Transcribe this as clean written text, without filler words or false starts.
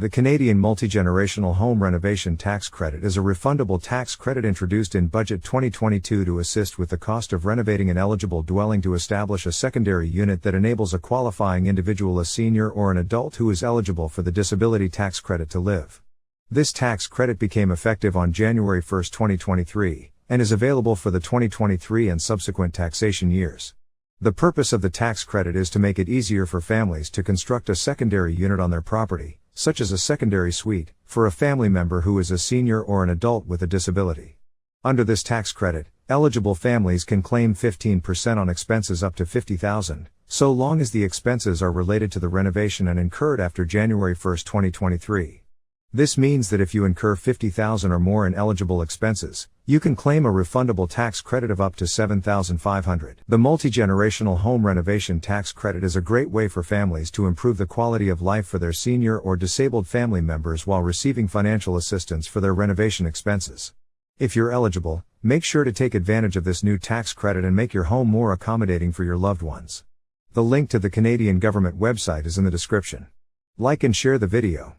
The Canadian Multigenerational Home Renovation Tax Credit is a refundable tax credit introduced in Budget 2022 to assist with the cost of renovating an eligible dwelling to establish a secondary unit that enables a qualifying individual, a senior or an adult who is eligible for the disability tax credit, to live. This tax credit became effective on January 1, 2023, and is available for the 2023 and subsequent taxation years. The purpose of the tax credit is to make it easier for families to construct a secondary unit on their property, such as a secondary suite, for a family member who is a senior or an adult with a disability. Under this tax credit, eligible families can claim 15% on expenses up to $50,000, so long as the expenses are related to the renovation and incurred after January 1, 2023. This means that if you incur $50,000 or more in eligible expenses, you can claim a refundable tax credit of up to $7,500. The Multigenerational Home Renovation Tax Credit is a great way for families to improve the quality of life for their senior or disabled family members while receiving financial assistance for their renovation expenses. If you're eligible, make sure to take advantage of this new tax credit and make your home more accommodating for your loved ones. The link to the Canadian government website is in the description. Like and share the video.